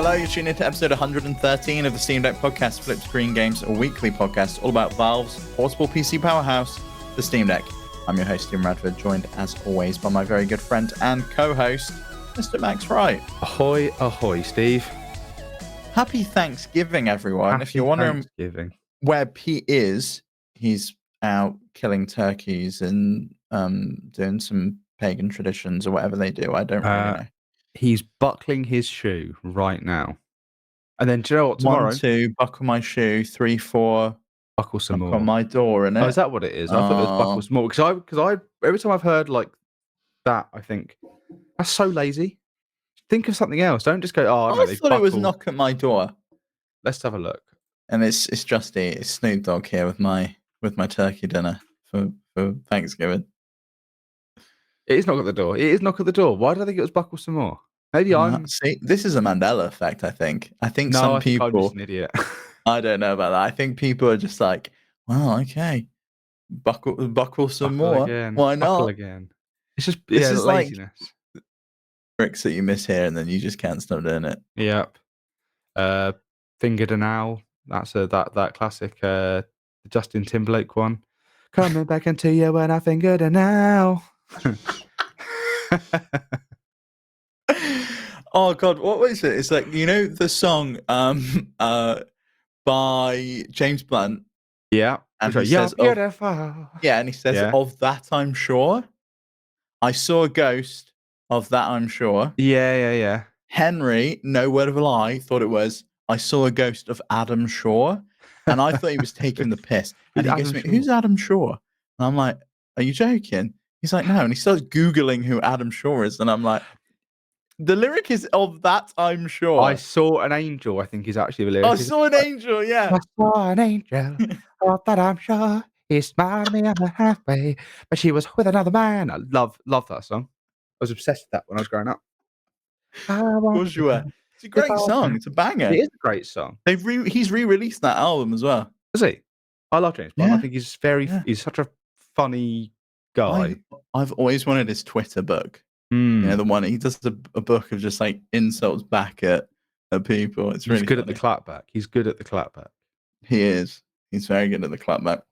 Hello, you're tuning into episode 113 of the Steam Deck podcast, Flip Screen Games, a weekly podcast all about Valve's portable PC powerhouse, the Steam Deck. I'm your host, Tim Radford, joined as always by my very good friend and co-host, Mr. Max Wright. Ahoy, ahoy, Steve. Happy Thanksgiving, everyone. Happy if you're wondering where Pete is, he's out killing turkeys and doing some pagan traditions or whatever they do. I don't really know. He's buckling his shoe right now. And then, do you know what, tomorrow? 1, 2, buckle my shoe. 3, 4, buckle some more. on my door, innit? Oh, is that what it is? I thought it was buckle some more. Because I every time I've heard like that, I think, that's so lazy. Think of something else. Don't just go, I thought it was knock at my door. Let's have a look. And it's Justy, it's Snoop Dogg here with my turkey dinner for Thanksgiving. It is knock at the door. It is knock at the door. Why did I think it was buckle some more? Maybe See, this is a Mandela effect, I think. I think no, some I think people... I'm just an idiot. I don't know about that. I think people are just like, well, okay, buckle some more. Again. Why not? Buckle again. It's just is laziness. Like tricks that you miss here and then you just can't stop doing it. Yep. Fingered an Owl. That's that classic Justin Timberlake one. Coming back into you when I fingered an owl. Oh God, what was it? It's like, you know the song by James Blunt. Yeah. And he says, beautiful. Yeah, and he says, of that I'm sure. I saw a ghost of that I'm sure. Yeah. Henry, no word of a lie, thought it was, I saw a ghost of Adam Shaw. And I thought he was taking the piss. And he goes to me, who's Adam Shaw? And I'm like, are you joking? He's like, no. And he starts Googling who Adam Shaw is. And I'm like, the lyric is of that I'm sure. I saw an angel, I think is actually the lyric. I saw an angel, yeah. I saw an angel of that I'm sure. He smiled at me on the halfway, but she was with another man. I love that song. I was obsessed with that when I was growing up. Of course you were. It's a great song. It's a banger. It is a great song. He's re-released that album as well. Is he? I love James Blunt. I think he's he's such a funny guy. I've always wanted his Twitter book. You know, the one he does a book of just like insults back at people. It's really good at the clapback. He's good at the clapback. He is. He's very good at the clapback.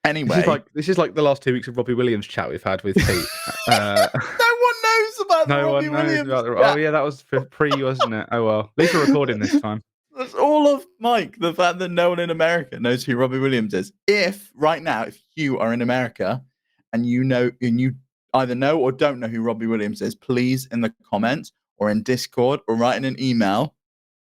Anyway, this is like the last 2 weeks of Robbie Williams chat we've had with Pete. No one knows about Robbie Williams. Oh yeah, that was pre, wasn't it? Oh well, at least we're recording this time. That's all of Mike. The fact that no one in America knows who Robbie Williams is. If right now, if you are in America and you either know or don't know who Robbie Williams is, please in the comments or in Discord or write in an email,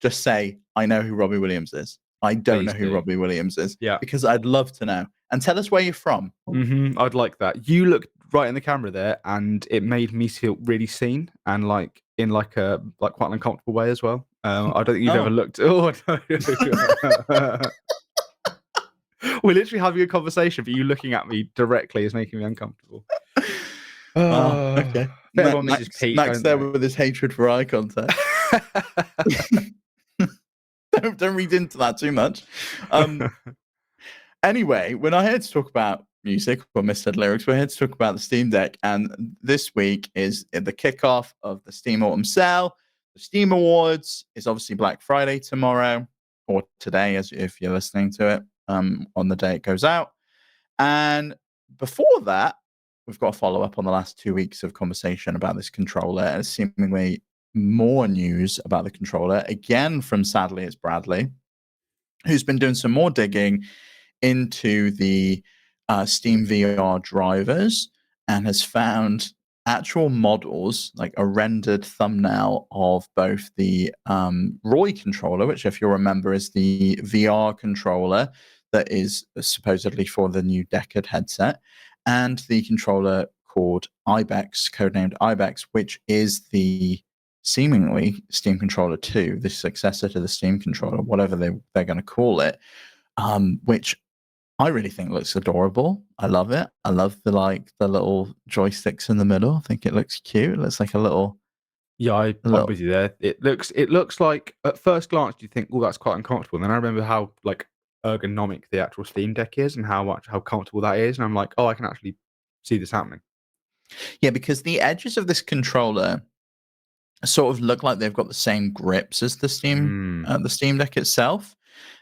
just say, I know who Robbie Williams is. I don't know who Robbie Williams is. Yeah. Because I'd love to know. And tell us where you're from. Mm-hmm. I'd like that. You looked right in the camera there and it made me feel really seen and like in like a quite an uncomfortable way as well. I don't think you've ever looked. Oh, no. We're literally having a conversation, but you looking at me directly is making me uncomfortable. Okay. Max there with his hatred for eye contact. Don't read into that too much. Anyway, when I had to talk about music or missaid lyrics, we're here to talk about the Steam Deck. And this week is the kickoff of the Steam Autumn Sale. The Steam Awards is obviously Black Friday tomorrow, or today, as if you're listening to it, on the day it goes out. And before that, we've got a follow-up on the last 2 weeks of conversation about this controller, and seemingly more news about the controller, again from, sadly, it's Bradley, who's been doing some more digging into the Steam VR drivers and has found actual models, like a rendered thumbnail of both the Roy controller, which, if you'll remember, is the VR controller that is supposedly for the new Decade headset, and the controller called Ibex, codenamed Ibex, which is the seemingly Steam Controller 2, the successor to the Steam Controller, whatever they're going to call it, which I really think looks adorable. I love it. I love the little joysticks in the middle. I think it looks cute. It looks like a little... Yeah, I'm with you there. It looks like, at first glance, you think, oh, that's quite uncomfortable. And then I remember how like ergonomic the actual Steam Deck is and how comfortable that is. And I'm like, oh, I can actually see this happening. Yeah, because the edges of this controller sort of look like they've got the same grips as the Steam Deck itself.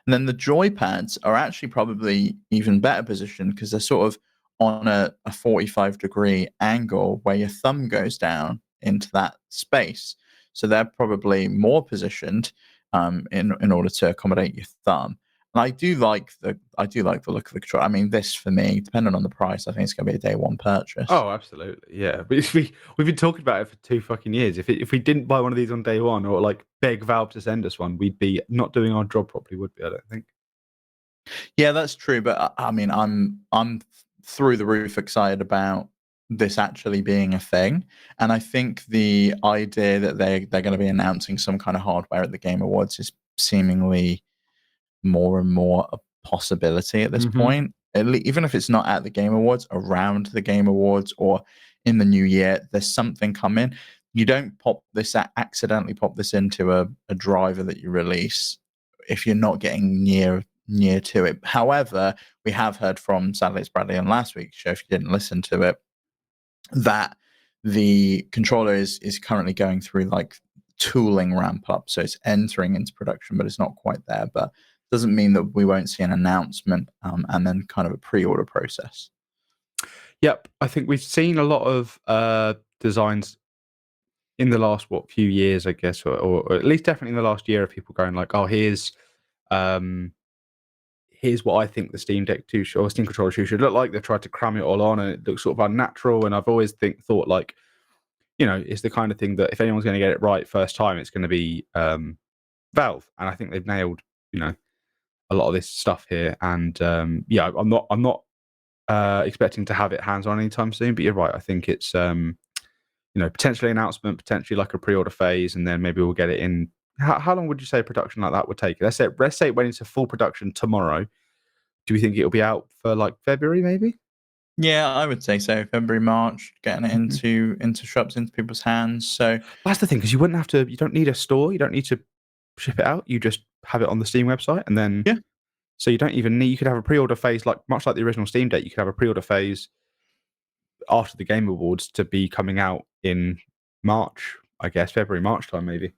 And then the joypads are actually probably even better positioned because they're sort of on a 45-degree angle where your thumb goes down into that space. So they're probably more positioned in order to accommodate your thumb. And I do like the look of the controller. I mean, this for me, depending on the price, I think it's going to be a day one purchase. Oh, absolutely, yeah. But we've been talking about it for 2 fucking years. If we didn't buy one of these on day one, or like beg Valve to send us one, we'd be not doing our job properly, would we? I don't think. Yeah, that's true. But I mean, I'm through the roof excited about this actually being a thing, and I think the idea that they're going to be announcing some kind of hardware at the Game Awards is seemingly more and more a possibility at this point. Even if it's not at the Game Awards, around the Game Awards or in the new year, there's something coming. You don't accidentally pop this into a driver that you release if you're not getting near to it. However, we have heard from, sadly, it's Bradley on last week's show, if you didn't listen to it, that the controller is currently going through like tooling ramp up. So it's entering into production, but it's not quite there. But doesn't mean that we won't see an announcement and then kind of a pre-order process. Yep, I think we've seen a lot of designs in the last few years, I guess, or at least definitely in the last year, of people going like, "Oh, here's what I think the Steam Deck 2 or Steam Controller 2 should look like." They've tried to cram it all on, and it looks sort of unnatural. And I've always thought like, it's the kind of thing that if anyone's going to get it right first time, it's going to be Valve, and I think they've nailed a lot of this stuff here. And yeah, I'm not expecting to have it hands on anytime soon. But you're right. I think it's potentially an announcement, potentially like a pre-order phase, and then maybe we'll get it in. How long would you say production like that would take? Let's say it went into full production tomorrow. Do we think it'll be out for like February, maybe? Yeah, I would say so. February, March, getting it into shops, into people's hands. So that's the thing, because you wouldn't have to. You don't need a store. You don't need to ship it out. You just have it on the Steam website, and then so you don't even need. You could have a pre-order phase, like much like the original Steam Deck. You could have a pre-order phase after the Game Awards to be coming out in March, I guess, February, March time, maybe.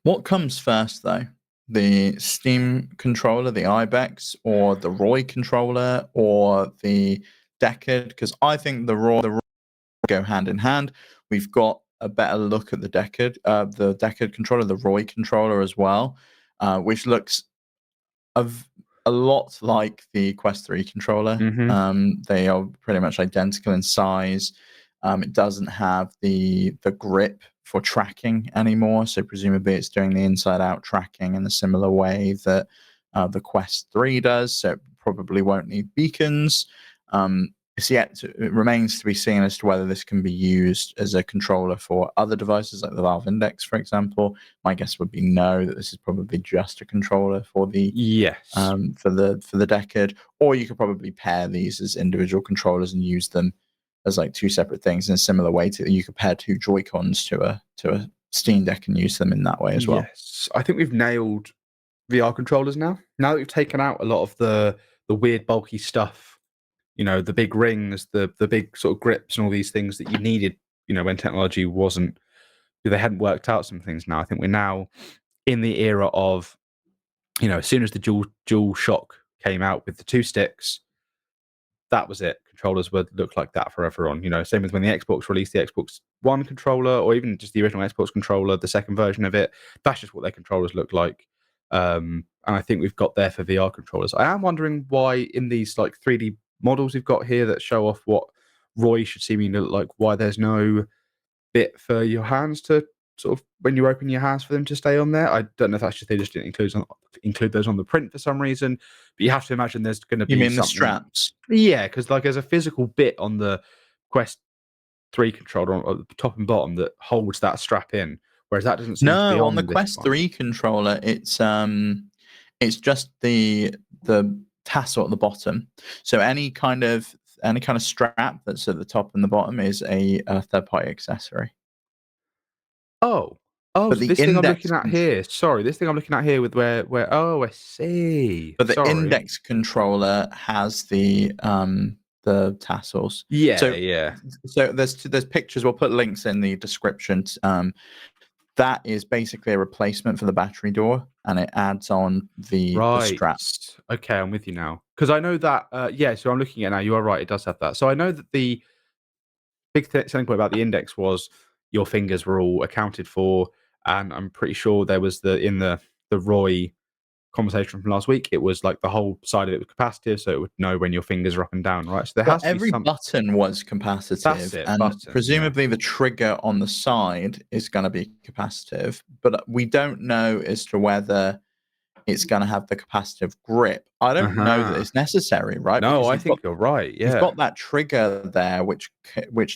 What comes first, though? The Steam controller, the Ibex, or the Roy controller, or the Decade? Because I think the Roy go hand in hand. We've got a better look at the Decade controller, the Roy controller as well, which looks a lot like the Quest 3 controller. They are pretty much identical in size. It doesn't have the grip for tracking anymore, so presumably it's doing the inside-out tracking in a similar way that the Quest 3 does, so it probably won't need beacons. It remains to be seen as to whether this can be used as a controller for other devices like the Valve Index, for example. My guess would be no, that this is probably just a controller for the for the Decade, or you could probably pair these as individual controllers and use them as like two separate things in a similar way to you could pair two Joy-Cons to a Steam Deck and use them in that way as well. Yes, I think we've nailed VR controllers now. Now that we've taken out a lot of the weird bulky stuff, the big rings, the big sort of grips and all these things that you needed, when technology they hadn't worked out some things. Now I think we're now in the era of, as soon as the dual shock came out with the two sticks, that was it. Controllers would look like that forever on. Same as when the Xbox released the Xbox One controller, or even just the original Xbox controller, the second version of it. That's just what their controllers look like. And I think we've got there for VR controllers. I am wondering why in these like 3D models we've got here that show off what Roy should seemingly look like, why there's no bit for your hands to sort of, when you open your hands, for them to stay on there. I don't know if that's just they just didn't include those on the print for some reason, but you have to imagine there's going to be the straps? Yeah, because like there's a physical bit on the Quest 3 controller on the top and bottom that holds that strap in, whereas that doesn't seem to be on the Quest 3 controller. It's just the tassel at the bottom. So any kind of strap that's at the top and the bottom is a third-party accessory. So this thing I'm looking at here. Sorry, this thing I'm looking at here with where. Oh, I see. But the Index controller has the tassels. Yeah. So there's pictures. We'll put links in the description that is basically a replacement for the battery door, and it adds on the Right. strap. Okay, I'm with you now. Because I know that, yeah, so I'm looking at it now. You are right, it does have that. So I know that the big selling point about the Index was your fingers were all accounted for, and I'm pretty sure there was in the Roy conversation from last week, it was like the whole side of it was capacitive, so it would know when your fingers are up and down, right? So there Well, has to be every some. button was That's capacitive, it, and button. Yeah. presumably the trigger on the side is going to be capacitive, but we don't know as to whether it's going to have the capacitive grip. I don't know that Uh-huh. it's necessary, right? No, Because I think you're right. you've Yeah. got that trigger there, which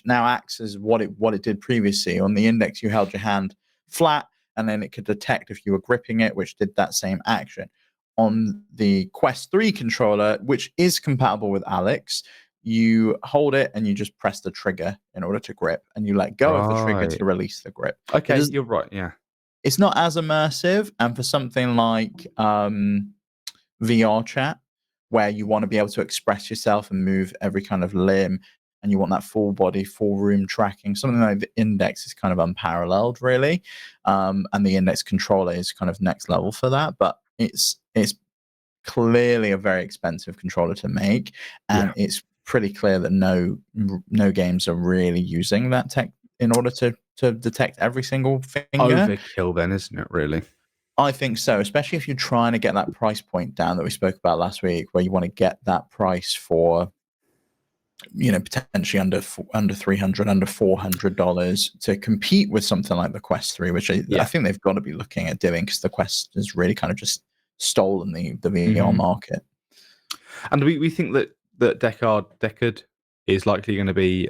now acts as what it did previously. On the Index, you held your hand flat, and then it could detect if you were gripping it, which did that same action. On the Quest 3 controller, which is compatible with Alex, you hold it and you just press the trigger in order to grip, and you let go of the trigger Right. to release the grip. Okay, you're right. Yeah. It's not as immersive, and for something like VR chat, where you want to be able to express yourself and move every kind of limb, and you want that full body, full room tracking, something like the Index is kind of unparalleled, really. And the Index controller is kind of next level for that, but it's clearly a very expensive controller to make, and Yeah. it's pretty clear that no games are really using that tech in order to detect every single finger. Overkill, then, isn't it? Really. I think so, especially if you're trying to get that price point down that we spoke about last week, where you want to get that price for, potentially under 300, under $400 to compete with something like the Quest 3, which I Yeah. think they've got to be looking at doing, because the Quest has really kind of just stolen the VR Mhm. market. And we think that Deckard is likely going to be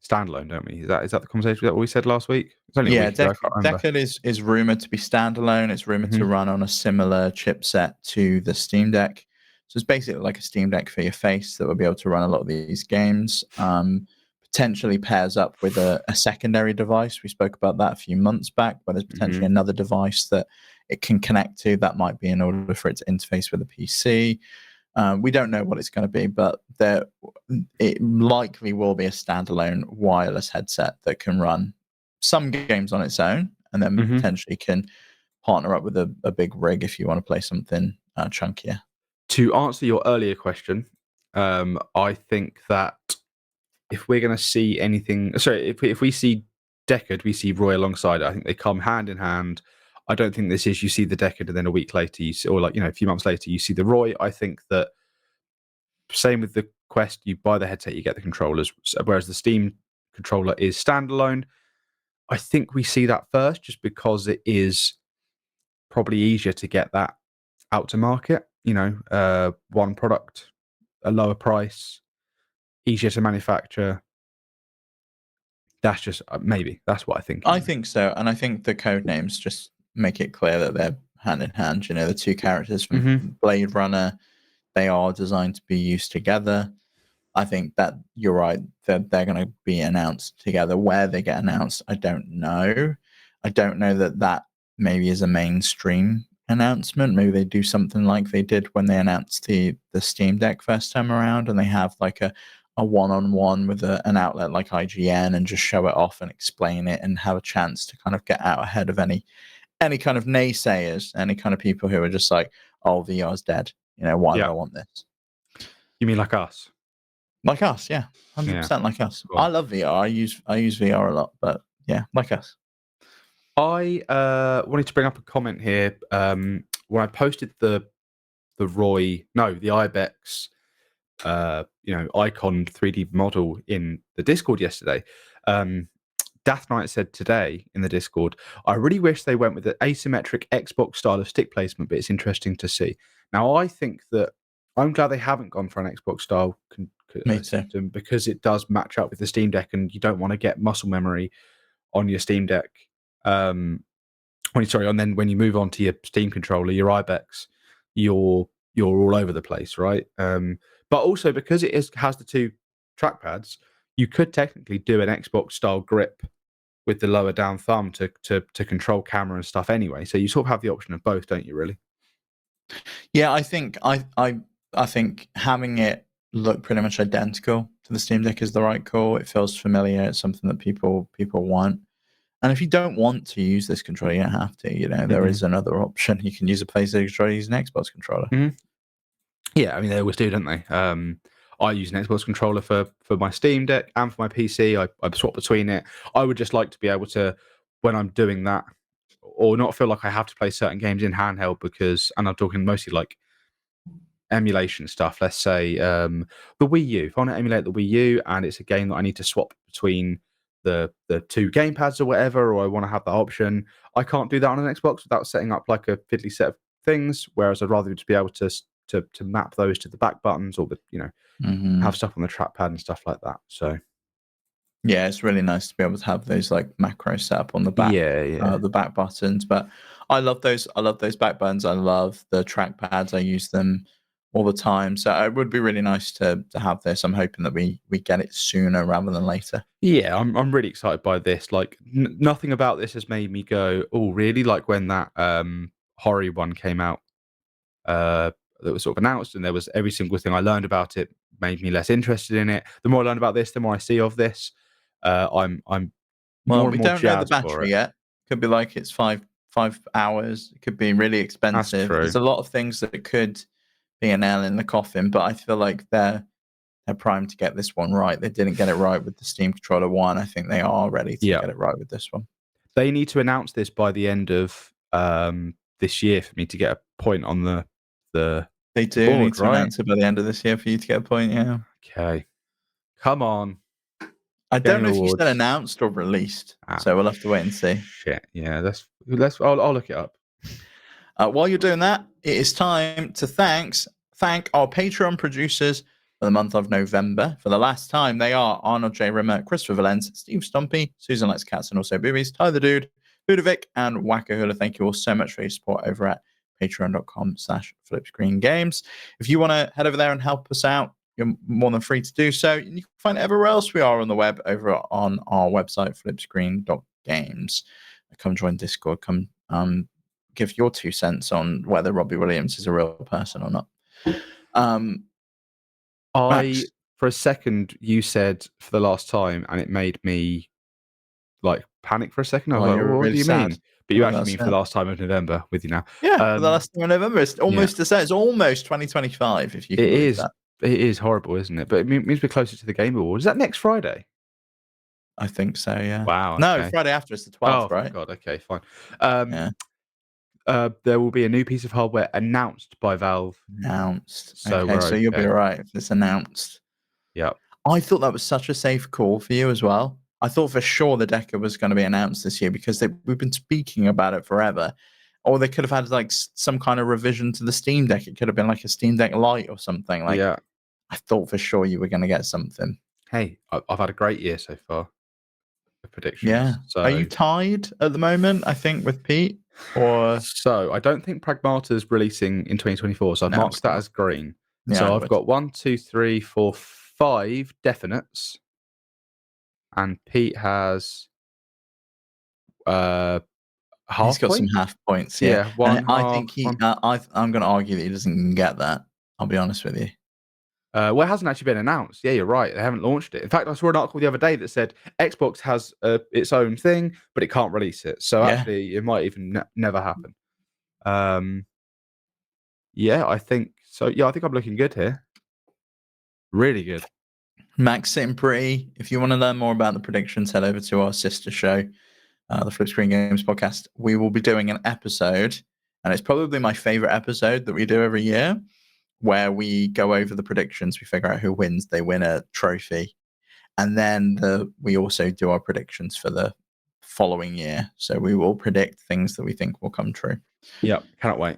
standalone, don't we? Is that the conversation that we said last week? It's only a Yeah, week ago. I can't remember. Deckard is rumored to be standalone. It's rumored to Mhm. run on a similar chipset to the Steam Deck. So it's basically like a Steam Deck for your face that will be able to run a lot of these games. Potentially pairs up with a secondary device. We spoke about that a few months back, where there's potentially another device that it can connect to. That might be in order for it to interface with a PC. We don't know what it's going to be, but it likely will be a standalone wireless headset that can run some games on its own, and then potentially can partner up with a big rig if you want to play something chunkier. To answer your earlier question, I think that if we're going to see anything, sorry, if we see Deckard, we see Roy alongside it. I think they come hand in hand. I don't think this is you see the Deckard and then a week later you see, or like a few months later you see the Roy. I think that same with the Quest, you buy the headset, you get the controllers, whereas the Steam controller is standalone. I think we see that first, just because it is probably easier to get that out to market. One product, a lower price, easier to manufacture. That's just maybe that's what I think. I think so, and I think the code names just make it clear that they're hand in hand. The two characters from Blade Runner, they are designed to be used together. I think that you're right, that they're going to be announced together. Where they get announced, I don't know. I don't know that maybe is a mainstream announcement. Maybe they do something like they did when they announced the Steam Deck first time around, and they have like a one-on-one with an outlet like IGN, and just show it off and explain it, and have a chance to kind of get out ahead of any kind of naysayers, any kind of people who are just like, oh, VR's dead. Why would I want this? You mean like us? Like us, yeah, 100% like us. Cool. I love VR. I use VR a lot, but yeah, like us. I wanted to bring up a comment here. When I posted the Ibex, icon 3D model in the Discord yesterday. Dath Knight said today in the Discord, I really wish they went with the asymmetric Xbox style of stick placement, but it's interesting to see. Now, I think that I'm glad they haven't gone for an Xbox style system, because it does match up with the Steam Deck, and you don't want to get muscle memory on your Steam Deck. And then when you move on to your Steam controller, your Ibex, you're all over the place, right? But also because it has the two trackpads, you could technically do an Xbox style grip with the lower down thumb to control camera and stuff anyway. So you sort of have the option of both, don't you? Really? Yeah, I think I think having it look pretty much identical to the Steam Deck is the right call. It feels familiar. It's something that people want. And if you don't want to use this controller, you don't have to. You know, there is another option. You can use a PlayStation controller, use an Xbox controller. Yeah, I mean they always do, don't they? I use an Xbox controller for my Steam Deck and for my PC. I swap between it. I would just like to be able to, when I'm doing that, or not feel like I have to play certain games in handheld because, and I'm talking mostly like emulation stuff. Let's say the Wii U. If I want to emulate the Wii U and it's a game that I need to swap between the two gamepads or whatever, or I want to have that option, I can't do that on an Xbox without setting up like a fiddly set of things. Whereas I'd rather just be able to map those to the back buttons or have stuff on the trackpad and stuff like that. So yeah, it's really nice to be able to have those like macros set up on the back, the back buttons. But I love those. I love those back buttons. I love the trackpads. I use them all the time. So it would be really nice to have this. I'm hoping that we get it sooner rather than later. Yeah, I'm really excited by this. Like nothing about this has made me go, oh, really? Like when that horror one came out, that was sort of announced, and there was every single thing I learned about it made me less interested in it. The more I learn about this, the more I see of this. I'm Well, more we and more don't know the jazzed for battery it. yet. Could be like it's five hours. It could be really expensive. true. There's a lot of things that could be a nail in the coffin, but I feel like they're primed to get this one right. They didn't get it right with the Steam Controller 1. I think they are ready to get it right with this one. They need to announce this by the end of this year for me to get a point on the They do board, need to right? announce it by the end of this year for you to get a point, yeah. Okay. Come on. I don't know if you Awards. said announced or released, so we'll have to wait and see. Shit, yeah. I'll look it up. While you're doing that, it is time to thank our Patreon producers for the month of November. For the last time, they are Arnold J. Rimmer, Christopher Valence, Steve Stumpy, Susan Likes Cats and also Boobies, Ty the Dude, Budovic, and Wackahula. Thank you all so much for your support over at patreon.com/FlipScreenGames. If you want to head over there and help us out, you're more than free to do so. You can find everywhere else we are on the web over on our website, flipscreen.games. Come join Discord. Come give your 2 cents on whether Robbie Williams is a real person or not. Max, for a second, you said for the last time, and it made me like panic for a second. I was like, you're what really do you sad. mean? But you actually mean for the last time of November with you now. Yeah, for the last time of November. It's almost to say it's almost 2025, if you can believe that. It is horrible, isn't it? But it means we're closer to the Game Awards. Is that next Friday? I think so, yeah. Wow. No, okay. Friday after is the 12th, right? God, okay, fine. There will be a new piece of hardware announced by Valve. Announced. So okay, so you'll be all right if it's announced. Yeah. I thought that was such a safe call for you as well. I thought for sure the Deca was going to be announced this year because we've been speaking about it forever. Or they could have had like some kind of revision to the Steam Deck. It could have been like a Steam Deck Lite or something. Like, yeah. I thought for sure you were going to get something. Hey, I've had a great year so far. The predictions. Yeah. So are you tied at the moment? I think with Pete. Or so I don't think Pragmata's releasing in 2024. So I've marked that as green. Yeah, so I've got 1, 2, 3, 4, 5 definites, and Pete has half. He's got some half points. Yeah, one. I think I'm going to argue that he doesn't even get that. I'll be honest with you. Well, it hasn't actually been announced. Yeah, you're right. They haven't launched it. In fact, I saw an article the other day that said Xbox has its own thing, but it can't release it. So actually, it might even never happen. Yeah, I think so. Yeah, I think I'm looking good here. Really good. Max sitting pretty. If you want to learn more about the predictions, head over to our sister show, the Flip Screen Games podcast. We will be doing an episode, and it's probably my favorite episode that we do every year, where we go over the predictions. We figure out who wins. They win a trophy. And then we also do our predictions for the following year. So we will predict things that we think will come true. Yeah, cannot wait.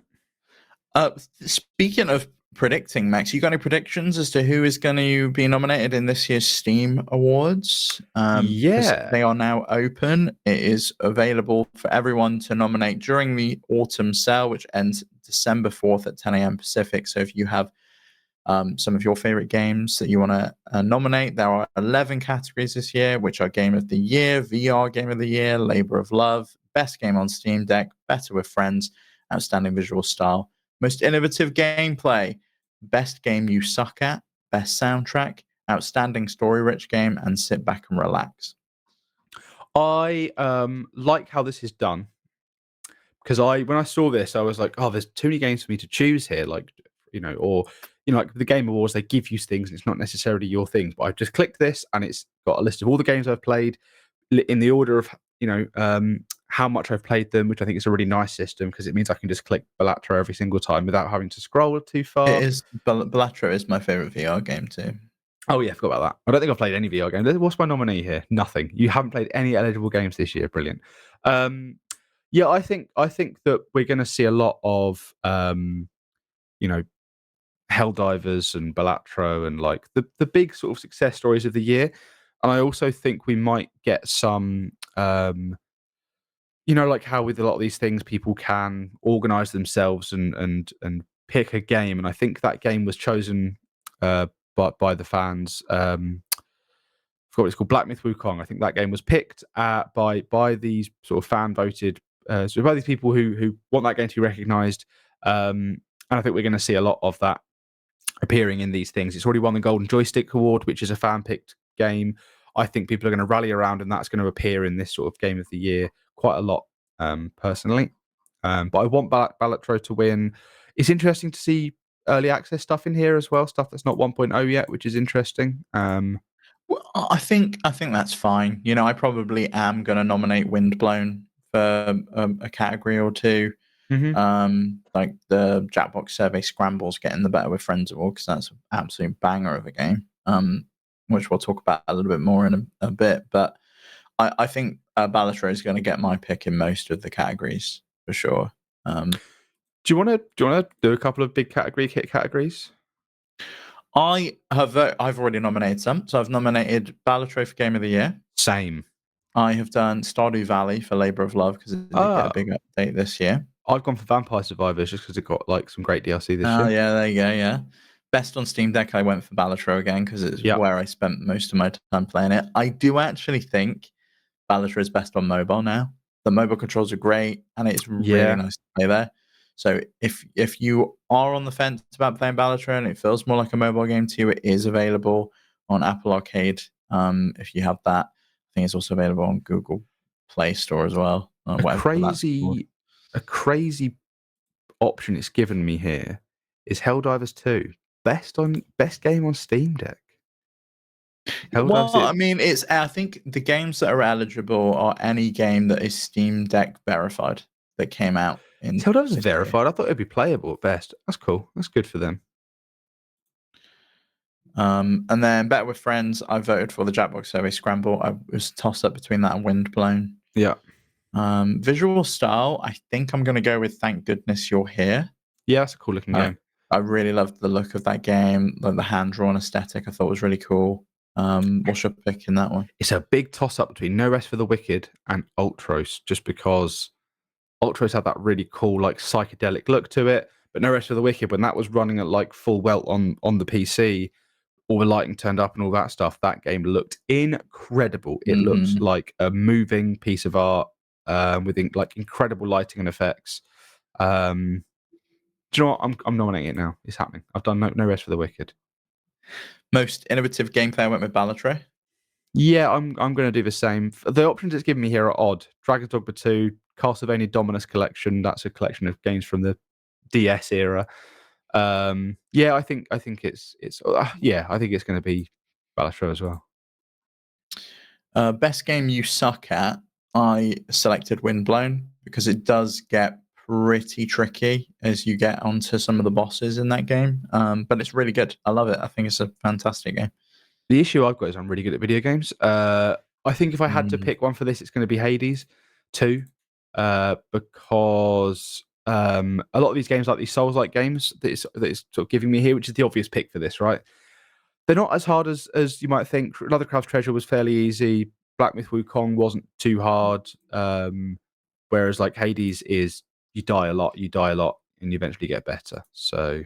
Speaking of predicting, Max, you got any predictions as to who is going to be nominated in this year's Steam Awards? They are now open. It is available for everyone to nominate during the autumn sale, which ends December 4th at 10 a.m. Pacific. So if you have some of your favorite games that you want to nominate, there are 11 categories this year, which are Game of the Year, VR Game of the Year, Labor of Love, Best Game on Steam Deck, Better with Friends, Outstanding Visual Style, Most Innovative Gameplay, Best Game You Suck At, Best Soundtrack, Outstanding Story-Rich Game, and Sit Back and Relax. I like how this is done because when I saw this, I was like, oh, there's too many games for me to choose here. Like, or like the Game Awards, they give you things, and it's not necessarily your things. But I've just clicked this, and it's got a list of all the games I've played in the order of how much I've played them, which I think is a really nice system because it means I can just click Balatro every single time without having to scroll too It far. is. Balatro is my favorite VR game too. Oh yeah, I forgot about that. I don't think I've played any VR games. What's my nominee here? Nothing. You haven't played any eligible games this year. Brilliant. Yeah, I think that we're going to see a lot of you know Helldivers and Balatro and like the big sort of success stories of the year. And I also think we might get some like how with a lot of these things people can organize themselves and pick a game. And I think that game was chosen by the fans. Forgot what it's called, Black Myth Wukong. I think that game was picked by these sort of fan voted, so by these people who want that game to be recognised, and I think we're going to see a lot of that appearing in these things. It's already won the Golden Joystick Award, which is a fan picked game. I think people are going to rally around, and that's going to appear in this sort of Game of the Year quite a lot, personally. But I want Balatro to win. It's interesting to see early access stuff in here as well, stuff that's not 1.0 yet, which is interesting. Well, I think that's fine. I probably am going to nominate Windblown for a category or two. Mm-hmm. Like the Jackbox Survey Scrambles getting the Better with Friends award because that's an absolute banger of a game. Which we'll talk about a little bit more in a bit. But I think Balatro is going to get my pick in most of the categories for sure. Do you want to do a couple of big categories? I've already nominated some. So I've nominated Balatro for Game of the Year. Same. I have done Stardew Valley for Labor of Love because it did get a big update this year. I've gone for Vampire Survivors just because it got like some great DLC this year. Yeah, there you go. Yeah, best on Steam Deck. I went for Balatro again because it's where I spent most of my time playing it. I do actually think Balatro is best on mobile now. The mobile controls are great, and it's really nice to play there. So if you are on the fence about playing Balatro and it feels more like a mobile game to you, it is available on Apple Arcade. If you have that, I think it's also available on Google Play Store as well. A crazy option it's given me here is Helldivers 2, best game on Steam Deck. I mean, I think the games that are eligible are any game that is Steam Deck verified that came out in. Helldivers is verified. I thought it'd be playable at best. That's cool. That's good for them. And then Better with Friends, I voted for the Jackbox Survey Scramble. I was tossed up between that and Windblown. Yeah. Visual style, I think I'm going to go with Thank Goodness You're Here. Yeah, that's a cool looking game. I really loved the look of that game. Like the hand-drawn aesthetic I thought was really cool. What's your pick in that one? It's a big toss-up between No Rest for the Wicked and Ultros, just because Ultros had that really cool, like, psychedelic look to it. But No Rest for the Wicked, when that was running at like full welt on the PC, all the lighting turned up and all that stuff, that game looked incredible. It looked like a moving piece of art with like incredible lighting and effects. Do you know what? I'm nominating it now. It's happening. I've done no Rest for the Wicked. Most innovative gameplay, I went with Balatro. Yeah, I'm going to do the same. The options it's given me here are odd. Dragon's Dogma 2, Castlevania Dominus Collection. That's a collection of games from the DS era. Yeah, I think it's I think it's going to be Balatro as well. Best game you suck at. I selected Windblown because it does get pretty tricky as you get onto some of the bosses in that game. But it's really good. I love it. I think it's a fantastic game. The issue I've got is I'm really good at video games. I think if I had to pick one for this, it's going to be Hades 2, because a lot of these games, like these Souls-like games that it's sort of giving me here, which is the obvious pick for this, right? They're not as hard as you might think. Lovecraft's Treasure was fairly easy. Black Myth Wukong wasn't too hard. Whereas like Hades is, you die a lot, and you eventually get better. So,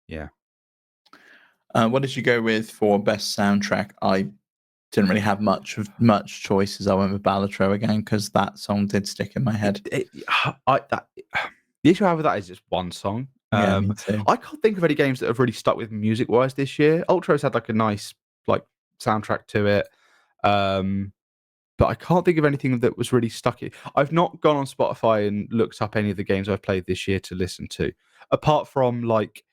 yeah. What did you go with for best soundtrack? I didn't really have much choices. I went with Balatro again because that song did stick in my head. The issue I have with that is just one song. Yeah, me too. I can't think of any games that have really stuck with music-wise this year. Ultros had like a nice like soundtrack to it. but I can't think of anything that was really stuck. I've not gone on Spotify and looked up any of the games I've played this year to listen to, apart from like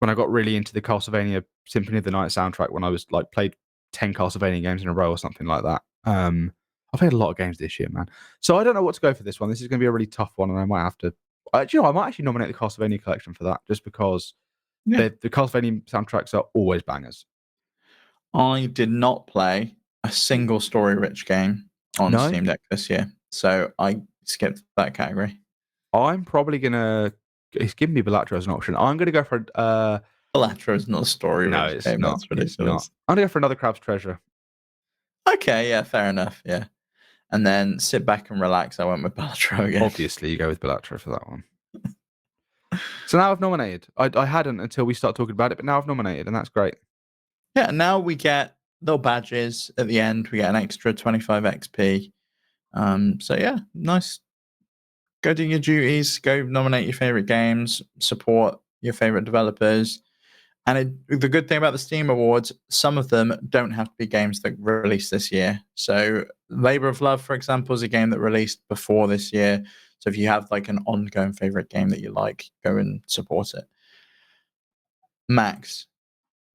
when I got really into the Castlevania Symphony of the Night soundtrack when I was like played 10 Castlevania games in a row or something like that. I've played a lot of games this year, man. So I don't know what to go for this one. This is going to be a really tough one, and I might have to. I might actually nominate the Castlevania collection for that, just because the Castlevania soundtracks are always bangers. I did not play a single story-rich game on Steam Deck this year, so I skipped that category. I'm probably gonna. It's giving me Balatro as an option. I'm gonna go for. Balatro is not a story-rich game. Not. That's ridiculous. It's not. I'm gonna go for another Crab's Treasure. Okay, yeah, fair enough. Yeah, and then sit back and relax. I went with Balatro again. Obviously, you go with Balatro for that one. So now I've nominated. I hadn't until we start talking about it, but now I've nominated, and that's great. Yeah, now we get little badges at the end. We get an extra 25 XP. So yeah, nice. Go do your duties. Go nominate your favorite games. Support your favorite developers. And the good thing about the Steam Awards, some of them don't have to be games that released this year. So Labor of Love, for example, is a game that released before this year. So if you have like an ongoing favorite game that you like, go and support it. Max,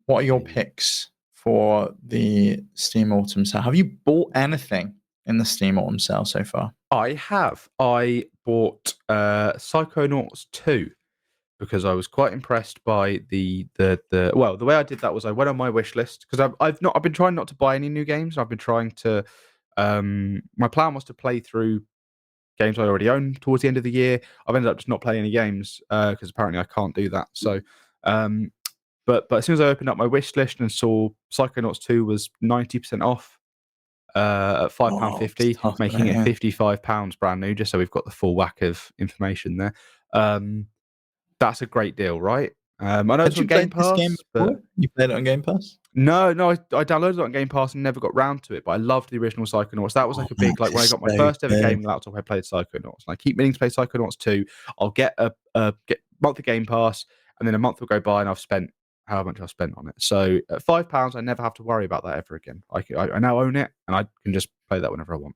what are your picks for the Steam Autumn Sale? Have you bought anything in the Steam Autumn Sale so far? I have. I bought Psychonauts 2 because I was quite impressed by the way I did that was I went on my wish list because I've been trying not to buy any new games. I've been trying to my plan was to play through games I already own towards the end of the year. I've ended up just not playing any games because apparently I can't do that. So but as soon as I opened up my wish list and saw Psychonauts 2 was 90% off at £5.50, making it £55 brand new, just so we've got the full whack of information there. That's a great deal, right? I know it's on Game Pass, but you played it on Game Pass? No, I downloaded it on Game Pass and never got round to it, but I loved the original Psychonauts. That was like a big, like when I got my first ever gaming laptop, I played Psychonauts. And I keep meaning to play Psychonauts 2. I'll get a monthly Game Pass, and then a month will go by and I've spent however much I've spent on it. So at £5, I never have to worry about that ever again. I now own it, and I can just play that whenever I want.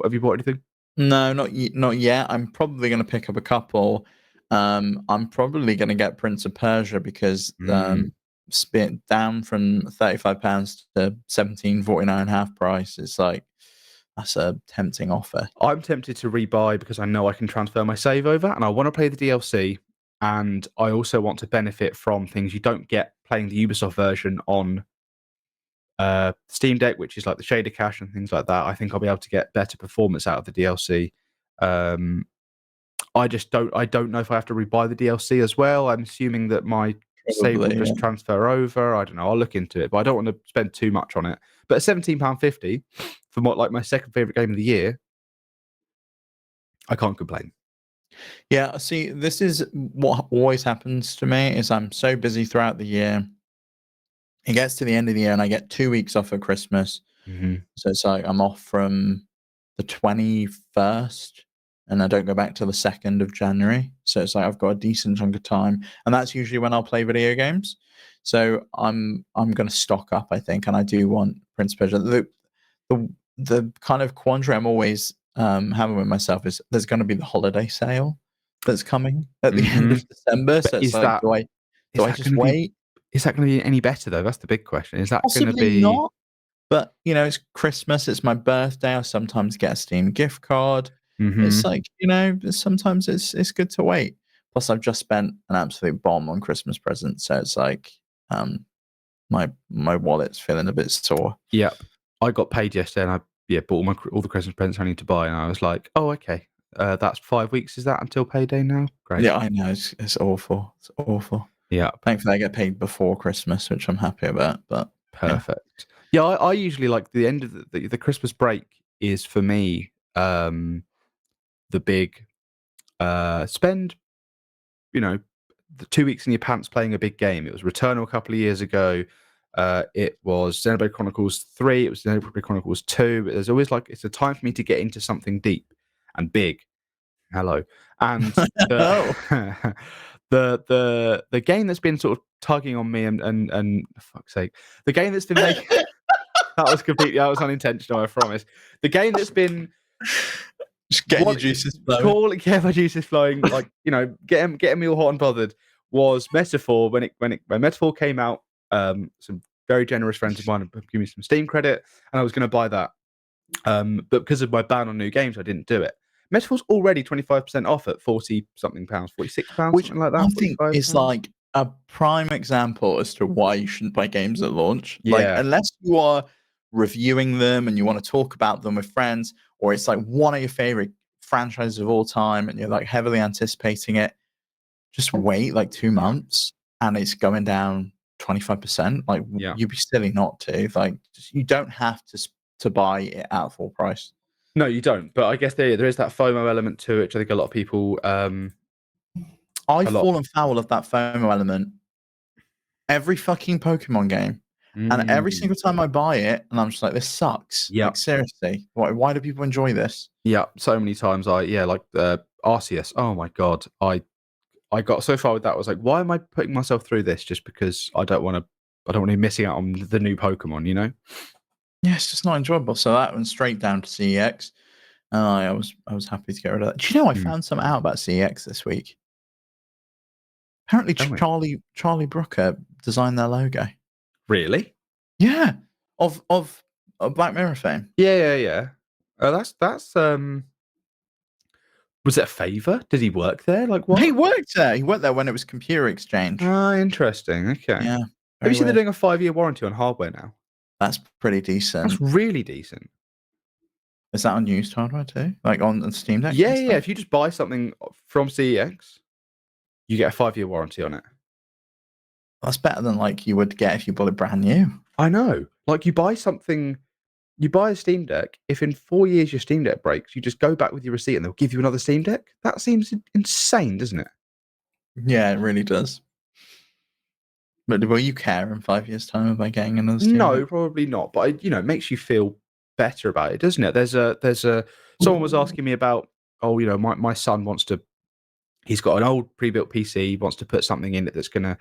Have you bought anything? No, not yet. I'm probably going to pick up a couple. I'm probably going to get Prince of Persia because spit down from £35 to £17.49 half price. It's like that's a tempting offer. I'm tempted to rebuy because I know I can transfer my save over, and I want to play the DLC, and I also want to benefit from things you don't get playing the Ubisoft version on Steam Deck, which is like the shader cache and things like that. I think I'll be able to get better performance out of the DLC. I don't know if I have to rebuy the DLC as well. I'm assuming that my save will just transfer over. I don't know. I'll look into it, but I don't want to spend too much on it. But at £17.50 for my second favorite game of the year, I can't complain. Yeah, see, this is what always happens to me is I'm so busy throughout the year. It gets to the end of the year and I get 2 weeks off of Christmas. Mm-hmm. So it's like I'm off from the 21st and I don't go back till the 2nd of January. So it's like I've got a decent chunk of time. And that's usually when I'll play video games. So I'm going to stock up, I think. And I do want Prince of Persia. The kind of quandary I'm always having with myself is there's going to be the holiday sale that's coming at the end of December. So it's like, do I just wait? Is that going to be any better though? That's the big question. Is that Possibly going to be not? But it's Christmas. It's my birthday. I sometimes get a Steam gift card. It's like sometimes it's good to wait. Plus, I've just spent an absolute bomb on Christmas presents, so it's like my wallet's feeling a bit sore. Yep, I got paid yesterday, and I bought all the Christmas presents I need to buy, and I was like, oh okay, that's 5 weeks. Is that until payday now? Great. Yeah, I know it's awful. It's awful. Yeah. Thankfully, I get paid before Christmas, which I'm happy about. But perfect. Yeah, I usually like the end of the Christmas break is for me the big spend the 2 weeks in your pants playing a big game. It was Returnal a couple of years ago. It was Xenoblade Chronicles 3. It was Xenoblade Chronicles 2. But there's always it's a time for me to get into something deep and big. Hello. And the game that's been sort of tugging on me and for fuck's sake, the game that's been making that was unintentional, I promise. The game that's been Just getting your juices flowing. get my juices flowing, like, you know, getting me all hot and bothered was Metaphor when Metaphor came out. Some very generous friends of mine gave me some Steam credit, and I was going to buy that. But because of my ban on new games, I didn't do it. Metaphor's already 25% off at 40 something pounds, 46 pounds, Which something like that. I think is £45. like a prime example as to why you shouldn't buy games at launch. Like, Yeah. unless you are reviewing them and you want to talk about them with friends, or it's like one of your favorite franchises of all time and you're like heavily anticipating it, just wait like 2 months and it's going down 25%. Like, Yeah. you'd be silly not to. Like, you don't have to buy it at full price. No, you don't. But I guess there is that FOMO element to it, which I think a lot of people. I've fallen foul of that FOMO element every fucking Pokemon game. And every single time I buy it, and I'm just like, this sucks. Yeah. Like, seriously, why do people enjoy this? Yeah, so many times like Arceus. Oh my god, I got so far with that. I was like, why am I putting myself through this just because I don't want to be missing out on the new Pokemon, you know? Yeah, it's just not enjoyable. So that went straight down to CEX. And I was happy to get rid of that. Do you know I found something out about CEX this week? Apparently, Charlie Brooker designed their logo. Really? Yeah, of Black Mirror fame. Yeah. That's was it a favor? Did he work there? Like what? He worked there. He worked there when it was Computer Exchange. Interesting. Okay. Yeah. Have you seen they're doing a 5-year warranty on hardware now? That's pretty decent. That's really decent. Is that on used hardware too? Like on Steam Deck? Yeah. If you just buy something from CEX, you get a 5-year warranty on it. That's better than like you would get if you bought it brand new. I know. Like you buy a Steam Deck. If in 4 years your Steam Deck breaks, you just go back with your receipt and they'll give you another Steam Deck. That seems insane, doesn't it? Yeah, it really does. But will you care in 5 years' time about getting another Steam No, Deck? probably not. But it makes you feel better about it, doesn't it? There's a someone was asking me about, my son he's got an old pre-built PC, he wants to put something in it that's gonna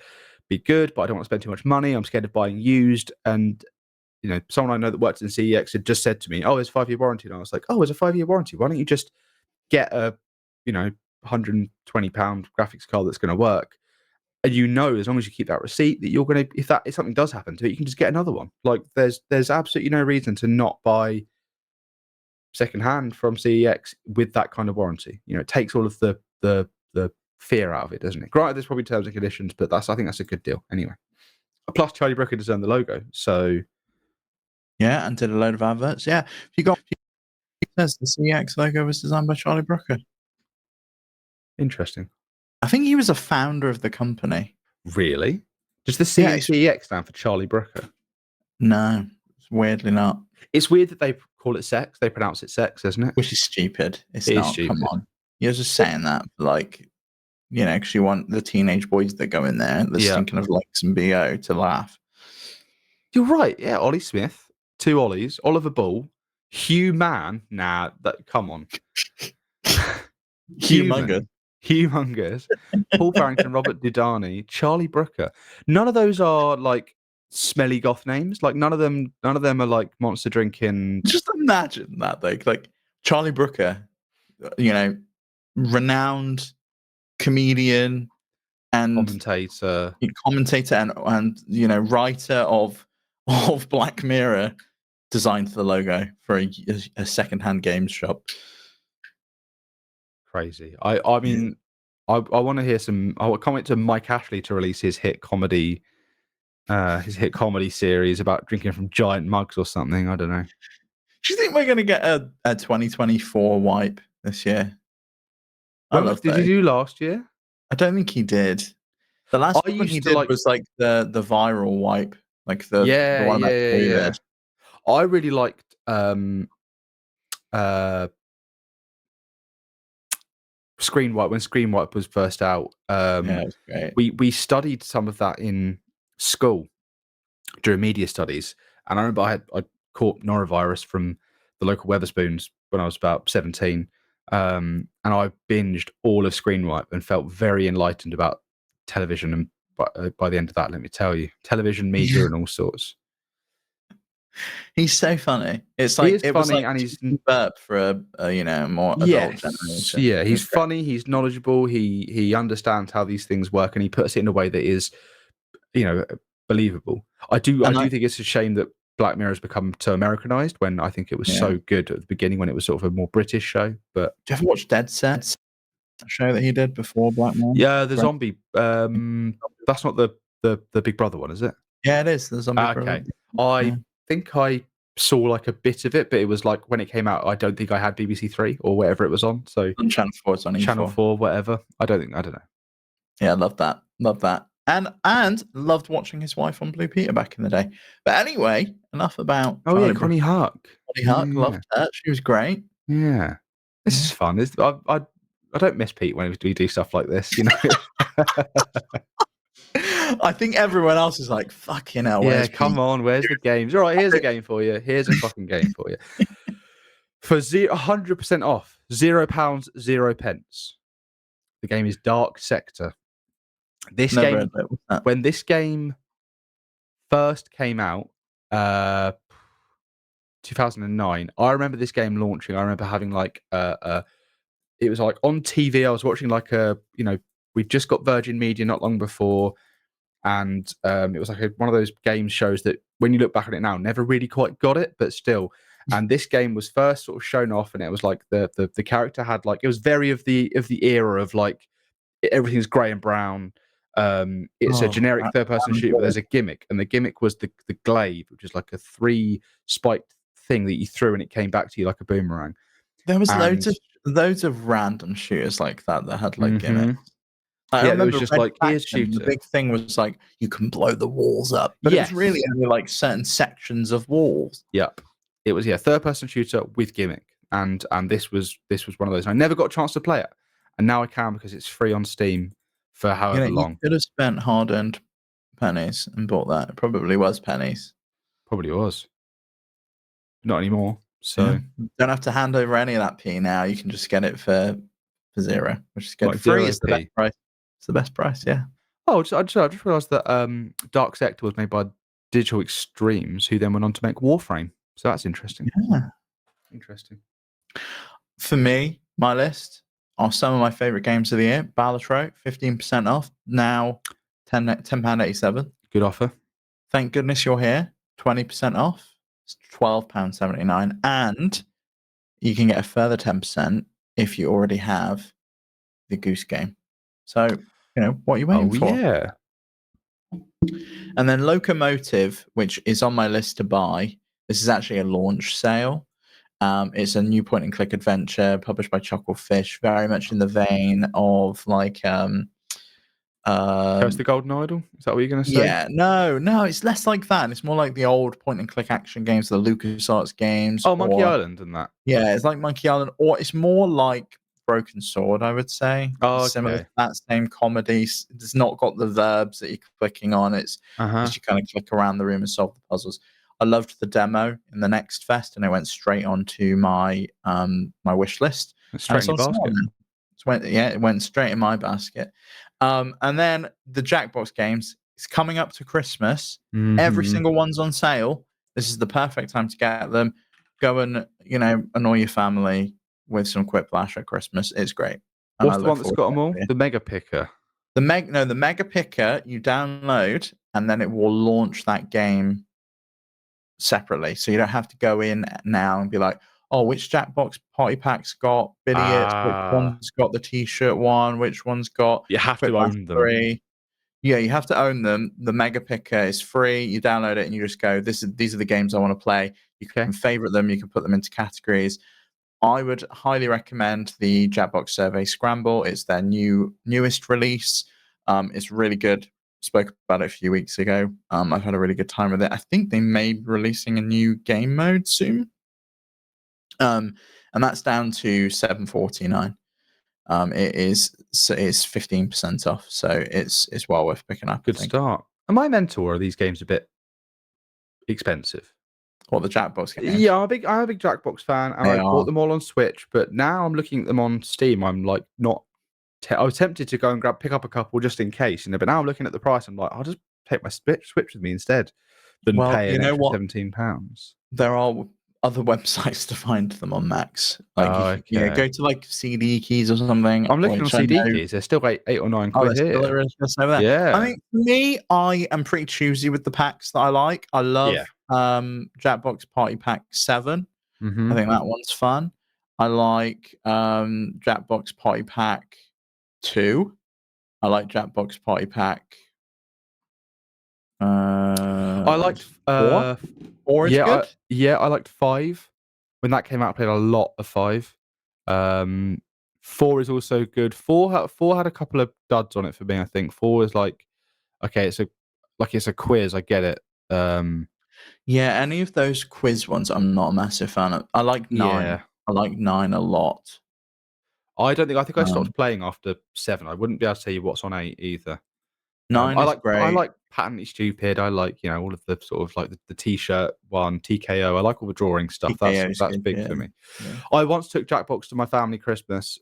be good, but I don't want to spend too much money. I'm scared of buying used. And someone I know that works in CEX had just said to me, "Oh, there's a 5-year warranty." And I was like, "Oh, there's a 5-year warranty. Why don't you just get a, £120 graphics card that's going to work?" And as long as you keep that receipt, that you're going to, if something does happen to it, you can just get another one. Like there's absolutely no reason to not buy secondhand from CEX with that kind of warranty. It takes all of the fear out of it, doesn't it? Granted, there's probably terms and conditions, but I think that's a good deal anyway. Plus, Charlie Brooker designed the logo, so yeah, and did a load of adverts. Yeah, it says the CEX logo was designed by Charlie Brooker. Interesting. I think he was a founder of the company. Really? Does the C in CEX stand for Charlie Brooker? No, it's weirdly not. It's weird that they call it sex. They pronounce it sex, isn't it? Which is stupid. It is not. Stupid. Come on. You're just saying that, like, because you want the teenage boys that go in there that's thinking of like some BO to laugh. You're right. Yeah, Ollie Smith, 2 Ollies, Oliver Bull, Hugh Mann. Nah, come on. Humongous. Paul Farrington, Robert Dudani, Charlie Brooker. None of those are like smelly goth names. Like none of them are like monster drinking. Just imagine that, like Charlie Brooker, renowned comedian and commentator and writer of Black Mirror, designed the logo for a secondhand games shop. Crazy. I mean, I want to hear some. I can't wait to Mike Ashley to release his hit comedy series about drinking from giant mugs or something. I don't know. Do you think we're going to get a 2024 wipe this year? Did he do last year? I don't think he did. The last one he did was like the viral wipe, like the one about COVID. I really liked Screen Wipe when Screen Wipe was first out. It was great. We studied some of that in school during media studies, and I remember I caught norovirus from the local Weatherspoons when I was about 17, and I binged all of Screen Wipe and felt very enlightened about television. And by the end of that, let me tell you, television, media, and all sorts. He's so funny. It's He like is it was funny, like and he's Cheeky Burp for a more adult yes, generation. yeah, It was he's great. funny. He's knowledgeable. He understands how these things work, and he puts it in a way that is, believable. I do And I think it's a shame that Black Mirror has become so Americanized when I think it was yeah. so good at the beginning when it was sort of a more British show. But Do you ever watch Dead Set? That show that he did before Black Mirror. yeah, the Great. zombie. That's not the Big Brother one, is it? Yeah, it is the Zombie Brother. Okay, I Yeah. think I saw like a bit of it, but it was like when it came out. I don't think I had BBC Three or whatever it was on. So On Channel 4, it's on Channel E4. 4, whatever. I don't know. Yeah, I love that. Love that. And loved watching his wife on Blue Peter back in the day. But anyway, enough about Oh yeah, Charlie Brooker. Connie Huck. Connie Huck, Yeah, loved her. She was great. yeah. This Yeah. is fun. I don't miss Pete when we do stuff like this, you know. I think everyone else is like, fucking hell, Yeah, where's come Pete? on. Where's the games? All right, here's a game for you. Here's a fucking game for you. For 100% off, £0, 0 pence. The game is Dark Sector. This Never game, heard of it. What's that? when this game first came out, 2009, I remember this game launching. I remember having like it was like on TV. I was watching like we'd just got Virgin Media not long before, and it was like one of those game shows that when you look back on it now, never really quite got it, but still. And this game was first sort of shown off, and it was like the character had like it was very of the era of like everything's grey and brown. It's a generic third person shooter, but there's a gimmick, and the gimmick was the glaive, which is like a 3 spiked thing that you threw and it came back to you like a boomerang. There was And loads of random shooters like that had like gimmicks. I yeah, it was remember just Red like here's Faction, the shooter. big thing was like you can blow the walls up, but it was Yes. really only like certain sections of walls. Yep. It was third person shooter with gimmick. And this was one of those. I never got a chance to play it. And now I can because it's free on Steam for however You long. could have spent hard-earned pennies and bought that. It probably was pennies. Probably was. Not anymore. So don't have to hand over any of that P now. You can just get it for 0, which is good. Like Free is the 0p. best price. It's the best price, yeah. Oh, I just realised that Dark Sector was made by Digital Extremes, who then went on to make Warframe. So that's interesting. Yeah. Interesting. For me, my list are some of my favourite games of the year. Balatro, 15% off. Now £10.87. Good offer. Thank goodness you're here. 20% off. It's £12.79. And you can get a further 10% if you already have the Goose Game. So, what are you waiting for? Yeah. And then Locomotive, which is on my list to buy. This is actually a launch sale. It's a new point-and-click adventure published by Chucklefish, very much in the vein of like Curse the Golden Idol? Is that what you're going to say? Yeah, no, it's less like that. It's more like the old point-and-click action games, the LucasArts games. Oh, Monkey Island and that. Yeah, it's like Monkey Island, or it's more like Broken Sword, I would say. Oh, okay. Similar to that same comedy. It's not got the verbs that you're clicking on. It's just you kind of click around the room and solve the puzzles. I loved the demo in the Next Fest, and it went straight onto my my wish list. Straight in your basket. It went straight in my basket. And then the Jackbox games. It's coming up to Christmas. Mm-hmm. Every single one's on sale. This is the perfect time to get them. Go and annoy your family with some Quiplash at Christmas. It's great. And what's the one that's got them all? The Mega Picker. The Mega Picker you download, and then it will launch that game separately. So you don't have to go in now and be like, oh, which Jackbox party pack's got Idiots? Which one's got the T-shirt one? Which one's got You have to own them. 3? Yeah, you have to own them. The Mega Picker is free. You download it and you just go, these are the games I want to play. You can favorite them. You can put them into categories. I would highly recommend the Jackbox Survey Scramble. It's their newest release. It's really good. Spoke about it a few weeks ago. I've had a really good time with it. I think they may be releasing a new game mode soon. And that's down to $7.49. It's 15% off, so it's well worth picking up. Good start. Am I mental, or are these games a bit expensive? What, the Jackbox games? Yeah, I'm a big Jackbox fan, and I bought them all on Switch. But now I'm looking at them on Steam. I'm like not. I was tempted to go and pick up a couple just in case, but now I'm looking at the price. I'm like, I'll just take my Switch with me instead. than Well, pay you an know extra what? £17. There are other websites to find them on Macs. Like, Oh, yeah, okay. go to like CD Keys or something. I'm looking on Which I CD know. keys. They're still eight or nine Oh, quid there's still here. there is just over there. I Yeah. mean, for me, I am pretty choosy with the packs that I like. I love Yeah. Jackbox Party Pack 7. Mm-hmm. I think that one's fun. I like Jackbox Party Pack 2. I like Jackbox Party Pack I liked 4. 4 is good. I liked 5. When that came out, I played a lot of 5. 4 is also good. 4 had a couple of duds on it for me, I think. 4 is like, okay, it's a quiz, I get it. Yeah, any of those quiz ones, I'm not a massive fan of. I like 9. Yeah. I like 9 a lot. I think I Um, stopped playing after 7. I wouldn't be able to tell you what's on 8 either. 9 is I great. like Patently Stupid. I like, all of the sort of like the t-shirt one, TKO. I like all the drawing stuff. TKO is That's good, big yeah. for me. Yeah. I once took Jackbox to my family Christmas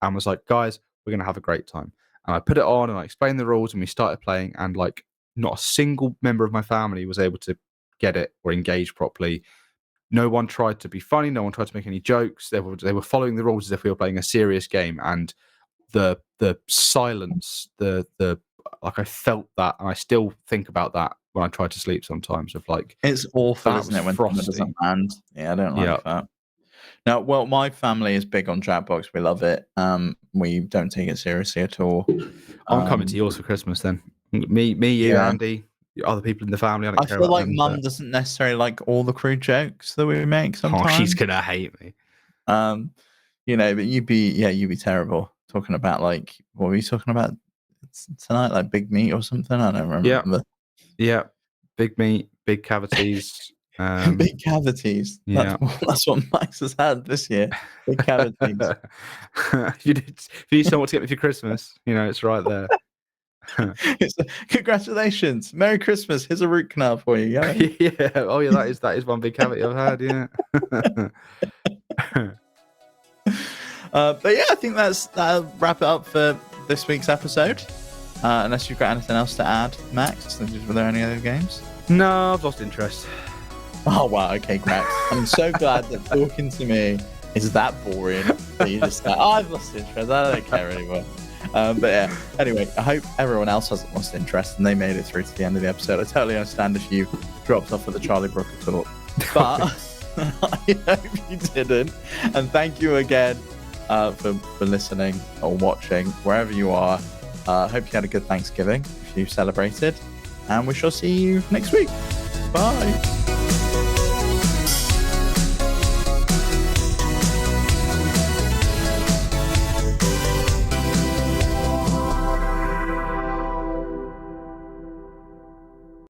and was like, guys, we're gonna have a great time. And I put it on and I explained the rules and we started playing, and like not a single member of my family was able to get it or engage properly. No one tried to be funny. No one tried to make any jokes. They were following the rules as if we were playing a serious game. And the silence, the like, I felt that, and I still think about that when I try to sleep sometimes. Of like, It's awful, that isn't was it, when someone frosty. doesn't land? Yeah, I don't Yeah. like that. No, well, my family is big on Jackbox. We love it. We don't take it seriously at all. I'm coming to yours for Christmas then. Me, you, Yeah. Andy, other people in the family. I don't I care feel about like them. Mum doesn't necessarily like all the crude jokes that we make sometimes. She's gonna hate me. But you'd be terrible talking about, like, what were you talking about tonight? Like big meat or something? I don't remember. Yeah. Big meat, big cavities. Big cavities. Yeah. That's what Max has had this year. Big cavities. if you need someone to get me for Christmas, it's right there. Congratulations. Merry Christmas. Here's a root canal for you. Yeah. Yeah. Oh yeah, that is one big cavity I've had, yeah. But yeah, I think that'll wrap it up for this week's episode. Unless you've got anything else to add, Max. Were there any other games? No, I've lost interest. Oh wow, okay, great. I'm so glad that talking to me is that boring that you just like, I've lost interest, I don't care anymore. But yeah, anyway, I hope everyone else hasn't lost interest and they made it through to the end of the episode. I totally understand if you dropped off at the Charlie Brooker talk, but I hope you didn't. And thank you again for listening or watching wherever you are. Hope you had a good Thanksgiving if you celebrated, and we shall see you next week. Bye.